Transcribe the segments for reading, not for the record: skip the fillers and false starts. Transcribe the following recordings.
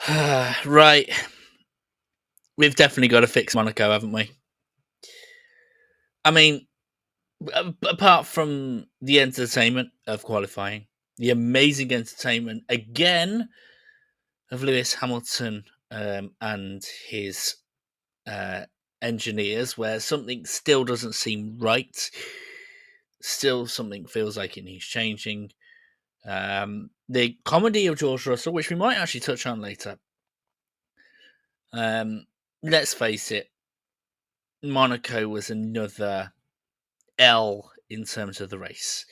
Right. We've definitely got to fix Monaco, haven't we? I mean, apart from the entertainment of qualifying, the amazing entertainment again of Lewis Hamilton and his uh, engineers, where something still doesn't seem right, still something feels like it needs changing. The comedy of George Russell, which we might actually touch on later. Um, let's face it, Monaco was another L in terms of the race,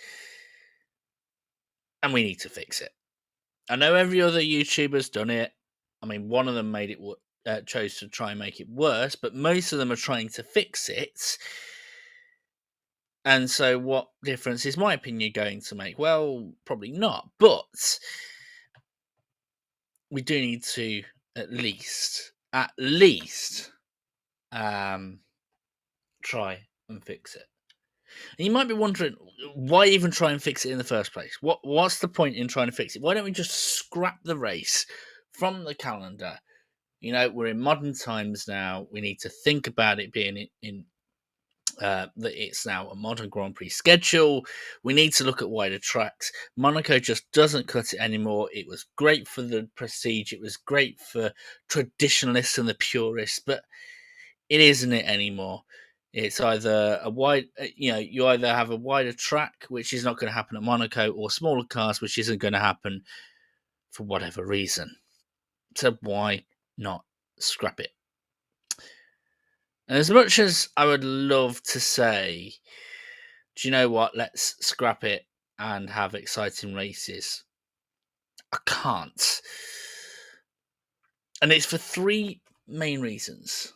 and we need to fix it. I know every other YouTuber's done it. I mean, one of them made it chose to try and make it worse, but most of them are trying to fix it. And so, what difference is my opinion going to make? Well, probably not. But we do need to at least, um, try and fix it. And you might be wondering, why even try and fix it in the first place? What's the point in trying to fix it? Why don't we just scrap the race from the calendar? We're in modern times now. We need to think about it being in that it's now a modern Grand Prix schedule. We need to look at wider tracks. Monaco just doesn't cut it anymore. It was great for the prestige. It was great for traditionalists and the purists, but it isn't it anymore. It's either you either have a wider track, which is not going to happen at Monaco, or smaller cars, which isn't going to happen for whatever reason. So why not scrap it? And as much as I would love to say, do you know what? Let's scrap it and have exciting races. I can't. And it's for three main reasons.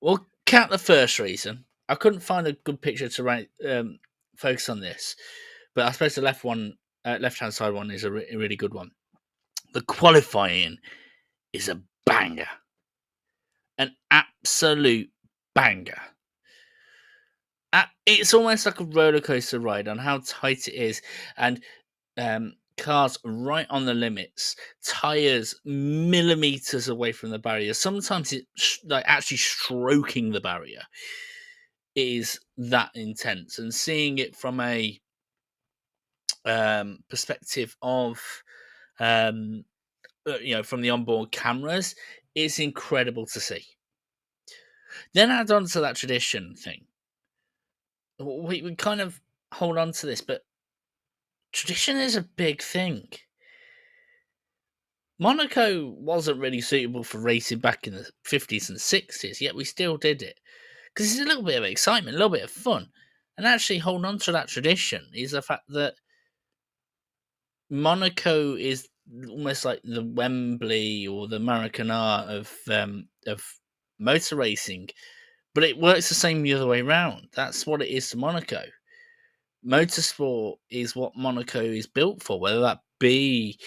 We'll count the first reason. I couldn't find a good picture to focus on this, but I suppose the left hand side one is a really good one. The qualifying is a banger, an absolute banger. It's almost like a roller coaster ride on how tight it is, and cars right on the limits, tires millimeters away from the barrier. Sometimes it's like actually stroking the barrier. It is that intense, and seeing it from a perspective of from the onboard cameras, it's incredible to see. Then add on to that tradition thing. We kind of hold on to this, but tradition is a big thing. Monaco wasn't really suitable for racing back in the 50s and 60s, yet we still did it. Because it's a little bit of excitement, a little bit of fun. And actually holding on to that tradition is the fact that Monaco is almost like the Wembley or the Maracana of motor racing, but it works the same the other way around. That's what it is to Monaco. Motorsport is what Monaco is built for, whether that be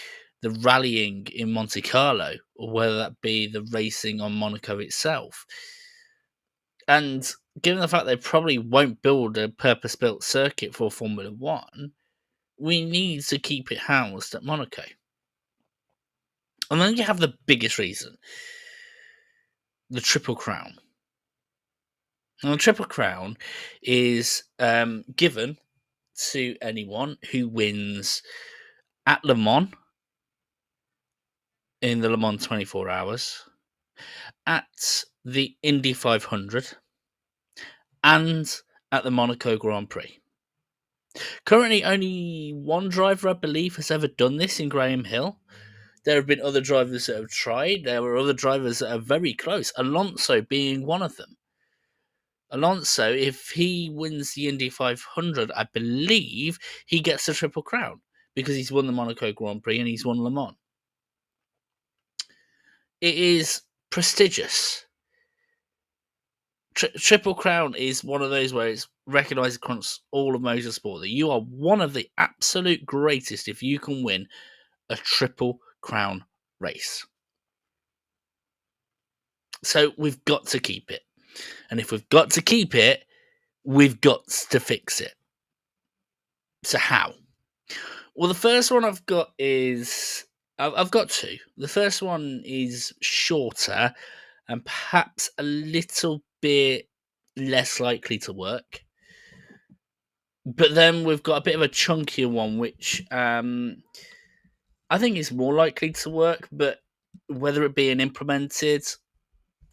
the rallying in Monte Carlo or whether that be the racing on Monaco itself. And given the fact they probably won't build a purpose-built circuit for Formula One, we need to keep it housed at Monaco. And then you have the biggest reason, the Triple Crown. Now, the Triple Crown is given to anyone who wins at Le Mans in the Le Mans 24 Hours, at the Indy 500, and at the Monaco Grand Prix. Currently, only one driver, I believe, has ever done this in Graham Hill. There have been other drivers that have tried. There were other drivers that are very close, Alonso being one of them. Alonso, if he wins the Indy 500, I believe he gets the Triple Crown because he's won the Monaco Grand Prix and he's won Le Mans. It is prestigious. Triple Crown is one of those where it's recognised across all of motorsport that you are one of the absolute greatest if you can win a Triple Crown race. So we've got to keep it. And if we've got to keep it, we've got to fix it. So how? Well, the first one I've got is I've got two. The first one is shorter and perhaps a little bit less likely to work. But then we've got a bit of a chunkier one, which I think is more likely to work, but whether it being implemented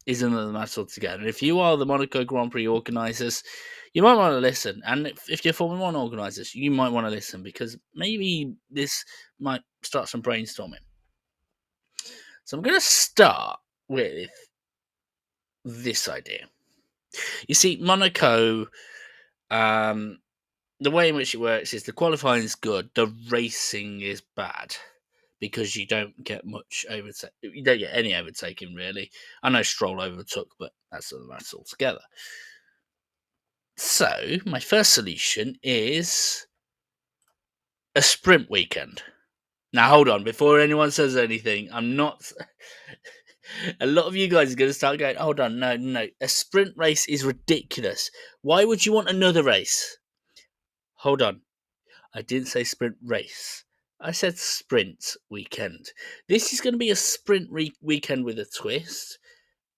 is another matter altogether. If you are the Monaco Grand Prix organisers, you might want to listen. And if you're Formula One organisers, you might want to listen because maybe this might start some brainstorming. So I'm going to start with this idea. You see, Monaco, the way in which it works is the qualifying is good, the racing is bad because you don't get much overtake. You don't get any overtaking really. I know Stroll overtook, but that's altogether. So my first solution is a sprint weekend. Now hold on, before anyone says anything, I'm not. A lot of you guys are going to start going, hold on, no. A sprint race is ridiculous. Why would you want another race? Hold on. I didn't say sprint race. I said sprint weekend. This is going to be a sprint weekend with a twist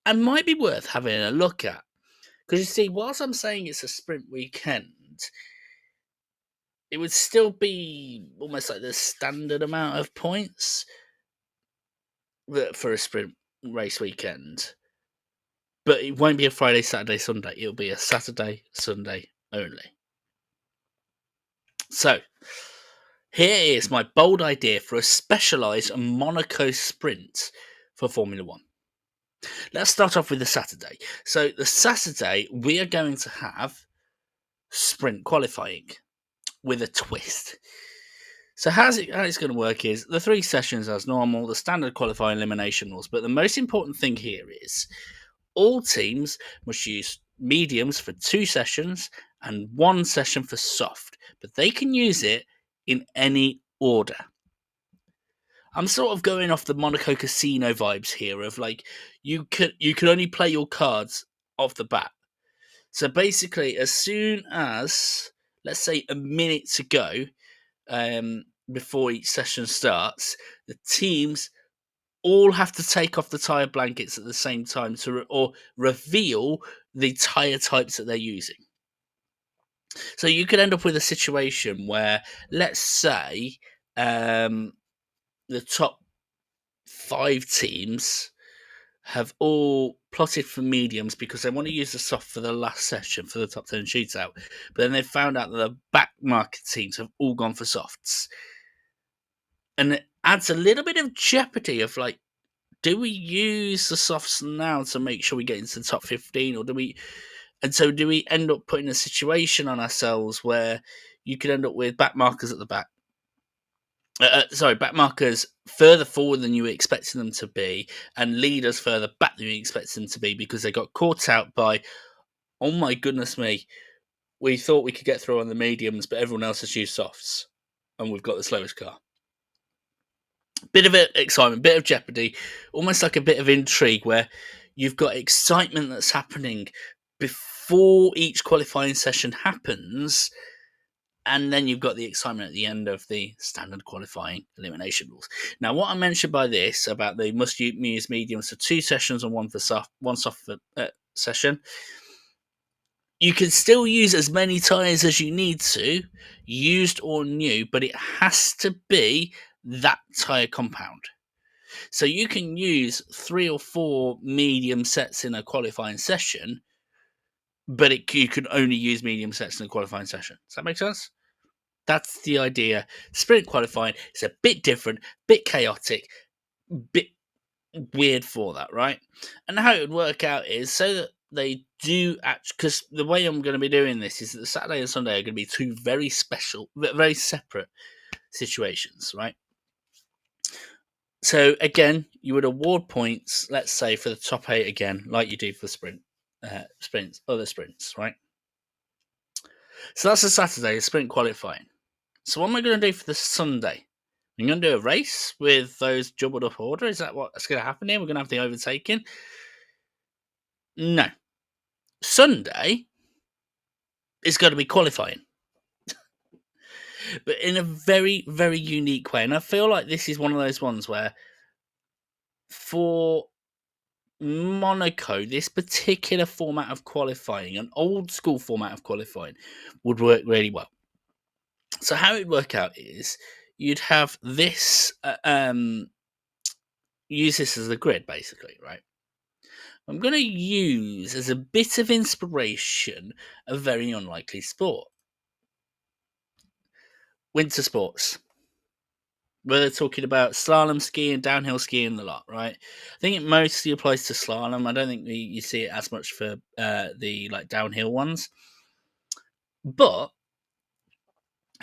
and might be worth having a look at. Because you see, whilst I'm saying it's a sprint weekend, it would still be almost like the standard amount of points for a sprint race weekend. But it won't be a Friday, Saturday, Sunday. It'll be a Saturday, Sunday only. So, here is my bold idea for a specialised Monaco sprint for Formula One. Let's start off with the Saturday. So, the Saturday, we are going to have sprint qualifying with a twist. So how it's going to work is the 3 sessions as normal, the standard qualifying elimination rules. But the most important thing here is all teams must use mediums for 2 sessions and 1 session for soft, but they can use it in any order. I'm sort of going off the Monaco Casino vibes here of like you can only play your cards off the bat. So basically, as soon as let's say a minute to go before each session starts, the teams all have to take off the tire blankets at the same time or reveal the tire types that they're using. So you could end up with a situation where, let's say, the top 5 teams have all plotted for mediums because they want to use the soft for the last session for the top 10 shootout. But then they've found out that the back market teams have all gone for softs. And it adds a little bit of jeopardy of like, do we use the softs now to make sure we get into the top 15 or do we end up putting a situation on ourselves where you could end up with back markers at the back? Back markers further forward than you were expecting them to be, and leaders further back than you expected them to be because they got caught out by, oh my goodness me, we thought we could get through on the mediums, but everyone else has used softs, and we've got the slowest car. Bit of excitement, bit of jeopardy, almost like a bit of intrigue where you've got excitement that's happening before each qualifying session happens, and then you've got the excitement at the end of the standard qualifying elimination rules. Now, what I mentioned by this about they must use mediums for 2 sessions and one soft session, you can still use as many tyres as you need to, used or new, but it has to be that tyre compound. So you can use 3 or 4 medium sets in a qualifying session, but you can only use medium sets in a qualifying session. Does that make sense? That's the idea. Sprint qualifying is a bit different, bit chaotic, bit weird for that, right? And how it would work out is so that they do actually, because the way I'm going to be doing this is that the Saturday and Sunday are going to be 2 very special, very separate situations, right? So again, you would award points, let's say for the top 8 again, like you do for other sprints, right? So that's the Saturday, sprint qualifying. So what am I going to do for the Sunday? I'm going to do a race with those jumbled up order. Is that what's going to happen here? We're going to have the overtaking? No. Sunday is going to be qualifying. but in a very, very unique way. And I feel like this is one of those ones where, for Monaco, this particular format of qualifying, an old school format of qualifying, would work really well. So how it would work out is you'd have this, use this as a grid, basically, right? I'm going to use as a bit of inspiration a very unlikely sport. Winter sports. Where they're talking about slalom skiing, downhill skiing, a lot, right? I think it mostly applies to slalom. I don't think you see it as much for the like downhill ones. But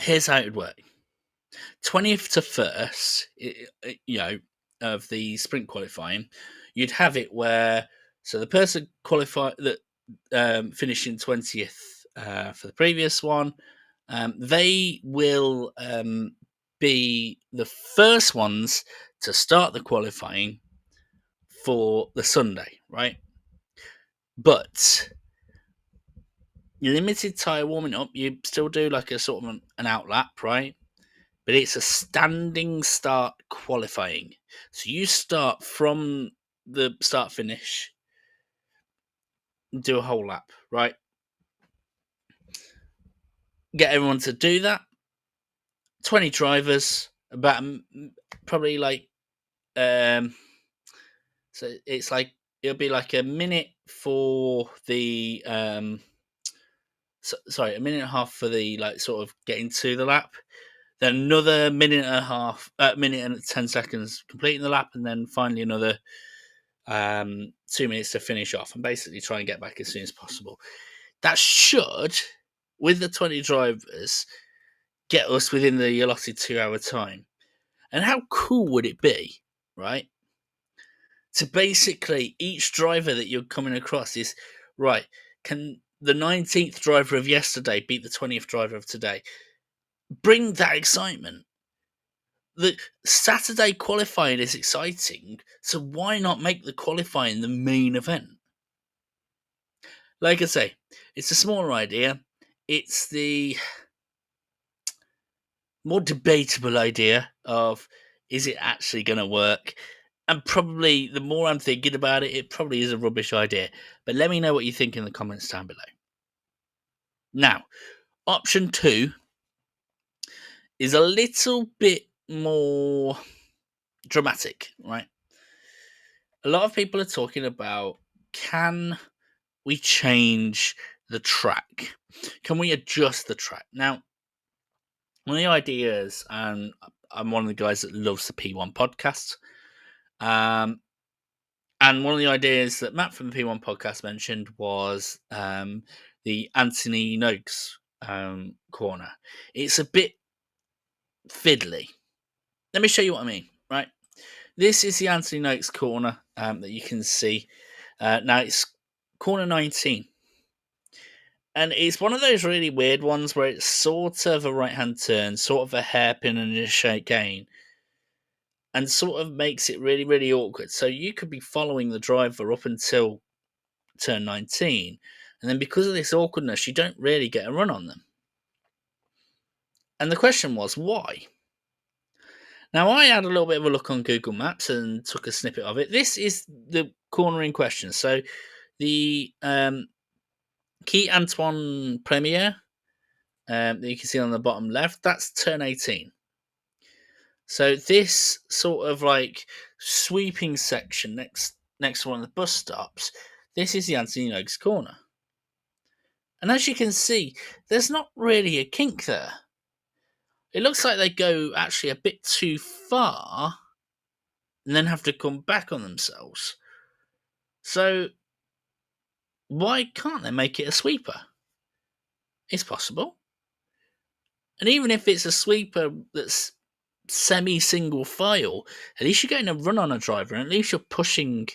here's how it would work: 20th to 1st, of the sprint qualifying, you'd have it where so the person qualify that finishing 20th for the previous one, they will be the first ones to start the qualifying for the Sunday, right? But limited tire warming up, you still do like a sort of an out lap, right? But it's a standing start qualifying. So you start from the start finish, do a whole lap, right? Get everyone to do that. 20 drivers, about probably like so it's like it'll be like a minute for the sorry, a minute and a half for the like sort of getting to the lap, then another minute and a half, minute and 10 seconds completing the lap, and then finally another 2 minutes to finish off, and basically try and get back as soon as possible. That should, with the 20 drivers, get us within the allotted 2 hour time. And how cool would it be, right? To basically, each driver that you're coming across is, right, can the 19th driver of yesterday beat the 20th driver of today? Bring that excitement. The Saturday qualifying is exciting, so why not make the qualifying the main event? Like I say, it's a smaller idea. It's the more debatable idea of, is it actually going to work? And probably the more I'm thinking about it, it probably is a rubbish idea. But let me know what you think in the comments down below. Now, option 2 is a little bit more dramatic, right? A lot of people are talking about, can we change the track? Can we adjust the track? Now, one of the ideas, and I'm one of the guys that loves the P1 podcast, and one of the ideas that Matt from the P1 podcast mentioned was the Anthony Noakes corner. It's a bit fiddly. Let me show you what I mean, right? This is the Anthony Noakes corner that you can see. Now it's corner 19. And it's one of those really weird ones where it's sort of a right-hand turn, sort of a hairpin and a chicane, and sort of makes it really, really awkward. So you could be following the driver up until turn 19, and then because of this awkwardness, you don't really get a run on them. And the question was, why? Now, I had a little bit of a look on Google Maps and took a snippet of it. This is the corner in question. So the Key Antoine Premier that you can see on the bottom left, that's turn 18. So this sort of like sweeping section next to one of the bus stops, this is the Anthony Noakes corner. And as you can see, there's not really a kink there. It looks like they go actually a bit too far and then have to come back on themselves. So why can't they make it a sweeper? It's possible. And even if it's a sweeper that's semi-single file, at least you're getting a run on a driver, and at least you're pushing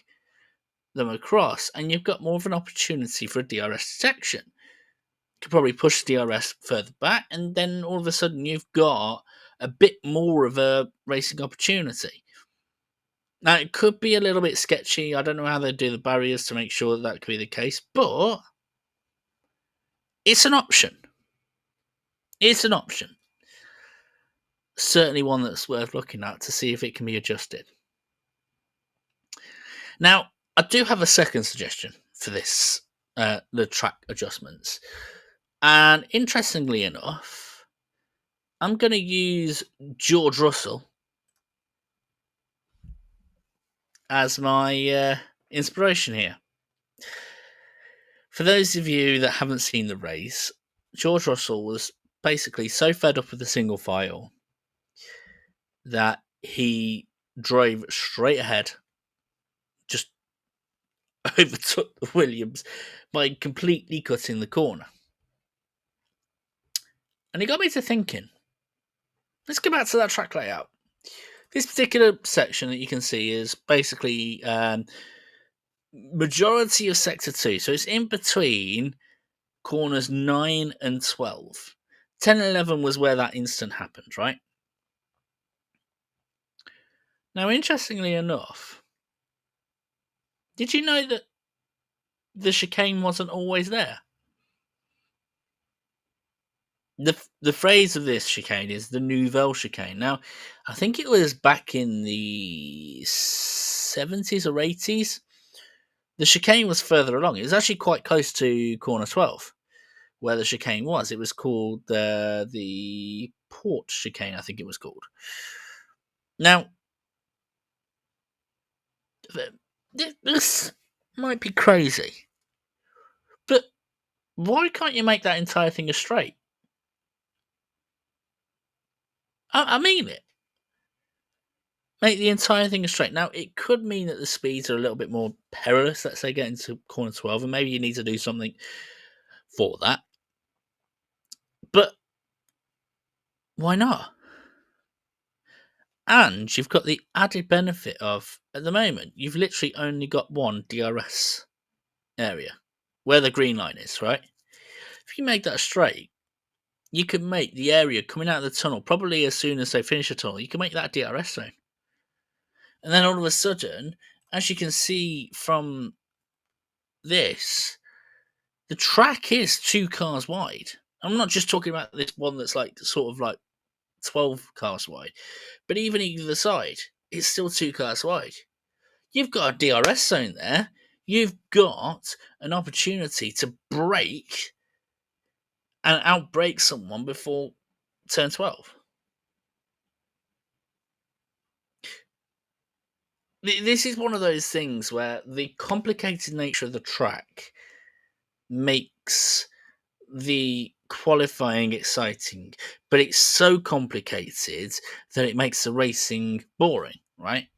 them across, and you've got more of an opportunity for a DRS detection. You could probably push DRS further back, and then all of a sudden you've got a bit more of a racing opportunity. Now, it could be a little bit sketchy. I don't know how they do the barriers to make sure that could be the case, but it's an option. It's an option. certainly one that's worth looking at to see if it can be adjusted. Now, I do have a second suggestion for this, the track adjustments. And interestingly enough, I'm going to use George Russell as my inspiration here. For those of you that haven't seen the race, George Russell was basically so fed up with the single file that he drove straight ahead, just overtook the Williams by completely cutting the corner. And it got me to thinking, let's go back to that track layout. This particular section that you can see is basically majority of sector 2. So it's in between corners 9 and 12. 10 and 11 was where that incident happened, right? Now, interestingly enough, did you know that the chicane wasn't always there? The phrase of this chicane is the Nouvelle chicane. Now, I think it was back in the 70s or 80s. The chicane was further along. It was actually quite close to corner 12, where the chicane was. It was called the Port chicane, I think it was called. Now, this might be crazy, but why can't you make that entire thing a straight? I mean it. Make the entire thing a straight. Now, it could mean that the speeds are a little bit more perilous, let's say, getting to corner 12, and maybe you need to do something for that. But why not? And you've got the added benefit of, at the moment, you've literally only got one DRS area where the green line is, right? If you make that straight, you can make the area coming out of the tunnel, probably as soon as they finish the tunnel, you can make that a DRS zone. And then all of a sudden, as you can see from this, the track is 2 cars wide. I'm not just talking about this one that's like sort of like 12 cars wide, but even either side, it's still 2 cars wide. You've got a DRS zone there. You've got an opportunity to brake and outbrake someone before turn 12. This is one of those things where the complicated nature of the track makes the qualifying exciting, but it's so complicated that it makes the racing boring, right?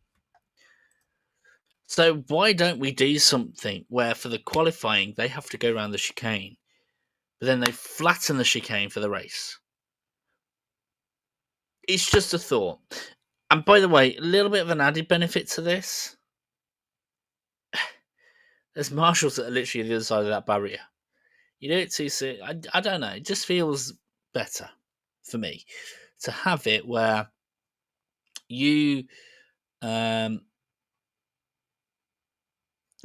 So why don't we do something where for the qualifying they have to go around the chicane, but then they flatten the chicane for the race? It's just a thought. And by the way, a little bit of an added benefit to this. There's marshals that are literally the other side of that barrier. You do it too soon. I don't know. It just feels better for me to have it where you, like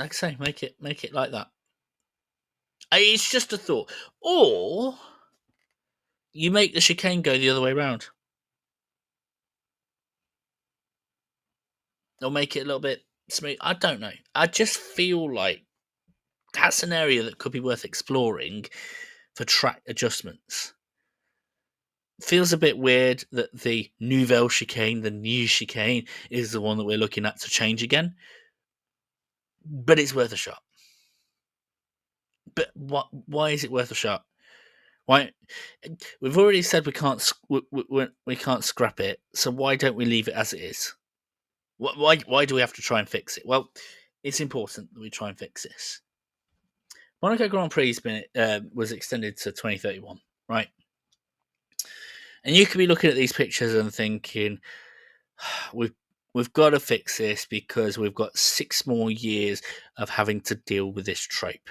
I say, make it like that. It's just a thought. Or you make the chicane go the other way around. Or make it a little bit smooth. I don't know. I just feel like that's an area that could be worth exploring for track adjustments. Feels a bit weird that the Nouvelle chicane, the new chicane, is the one that we're looking at to change again. But it's worth a shot. But why is it worth a shot? Why? We've already said we can't scrap it. So why don't we leave it as it is? Why do we have to try and fix it? Well, it's important that we try and fix this. Monaco Grand Prix was extended to 2031, right? And you could be looking at these pictures and thinking, we've got to fix this because we've got 6 more years of having to deal with this trope.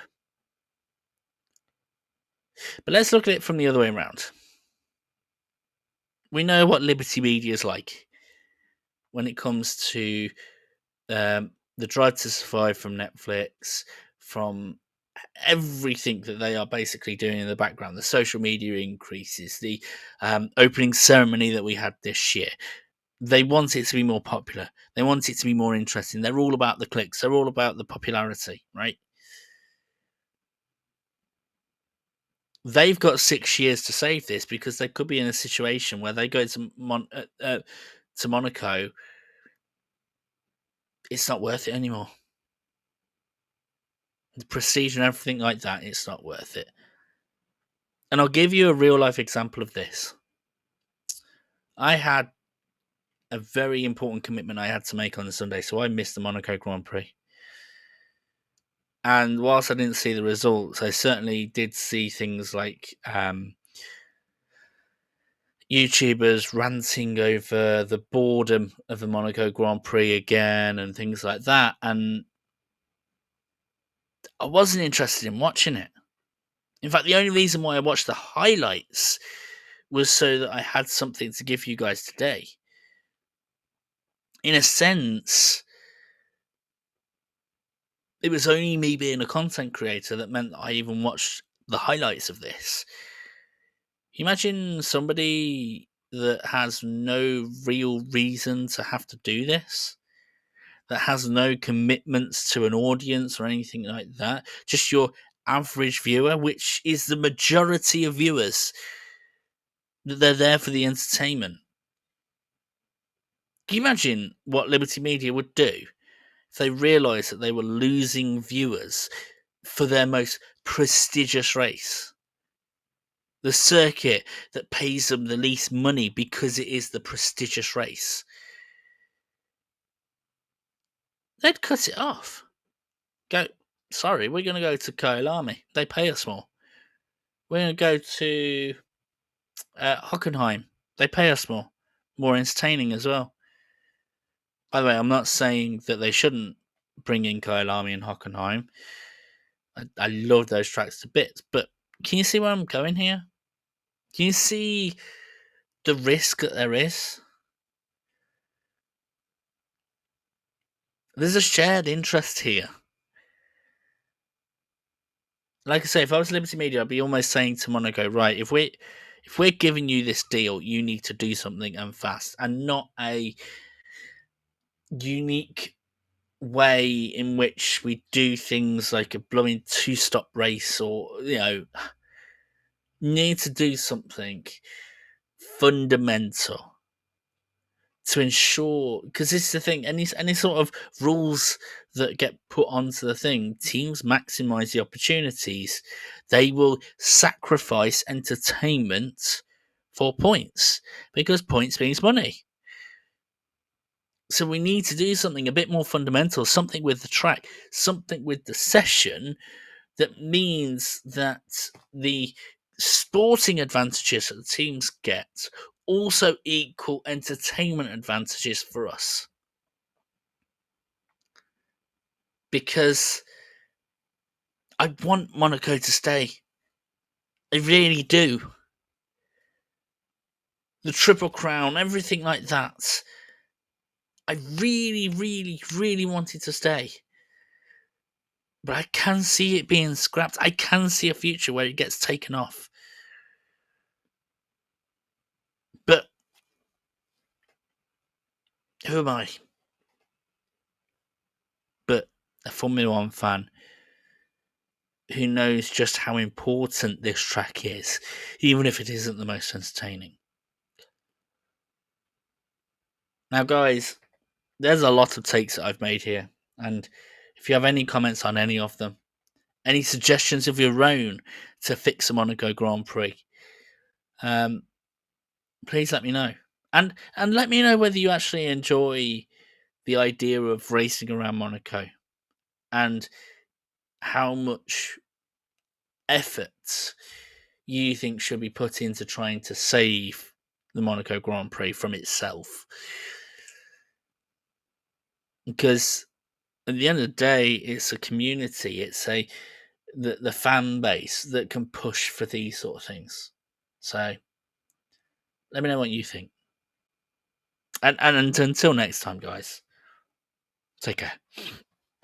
But let's look at it from the other way around. We know what Liberty Media is like when it comes to the Drive to Survive from Netflix, from everything that they are basically doing in the background, the social media increases, the opening ceremony that we had this year. They want it to be more popular. They want it to be more interesting. They're all about the clicks. They're all about the popularity, right? They've got 6 years to save this because they could be in a situation where they go to Monaco. It's not worth it anymore. The prestige and everything like that, it's not worth it. And I'll give you a real life example of this. I had a very important commitment I had to make on the Sunday, so I missed the Monaco Grand Prix. And whilst I didn't see the results, I certainly did see things like YouTubers ranting over the boredom of the Monaco Grand Prix again and things like that. And I wasn't interested in watching it. In fact, the only reason why I watched the highlights was so that I had something to give you guys today. In a sense, it was only me being a content creator that meant that I even watched the highlights of this. Imagine somebody that has no real reason to have to do this, that has no commitments to an audience or anything like that, just your average viewer, which is the majority of viewers, that they're there for the entertainment. Can you imagine what Liberty Media would do if they realised that they were losing viewers for their most prestigious race? The circuit that pays them the least money because it is the prestigious race. They'd cut it off. Go, sorry, we're going to go to Kyalami. They pay us more. We're going to go to Hockenheim. They pay us more. More entertaining as well. By the way, I'm not saying that they shouldn't bring in Kyalami and Hockenheim. I love those tracks to bits, but can you see where I'm going here? Can you see the risk that there is? There's a shared interest here. Like I say, if I was Liberty Media, I'd be almost saying to Monaco, right, if we're giving you this deal, you need to do something and fast, and not a unique way in which we do things like a blowing 2-stop race, or need to do something fundamental to ensure, because this is the thing, any sort of rules that get put onto the thing, teams maximize the opportunities. They will sacrifice entertainment for points because points means money. So we need to do something a bit more fundamental, something with the track, something with the session that means that the sporting advantages that the teams get also equal entertainment advantages for us. Because I want Monaco to stay. I really do. The Triple Crown, everything like that. I really, really, really want it to stay. But I can see it being scrapped. I can see a future where it gets taken off. But who am I? But a Formula One fan who knows just how important this track is, even if it isn't the most entertaining. Now, guys, there's a lot of takes that I've made here, and if you have any comments on any of them, any suggestions of your own to fix the Monaco Grand Prix, please let me know. And let me know whether you actually enjoy the idea of racing around Monaco and how much effort you think should be put into trying to save the Monaco Grand Prix from itself. Because at the end of the day, it's a community, it's the fan base that can push for these sort of things. So let me know what you think. And until next time, guys, take care.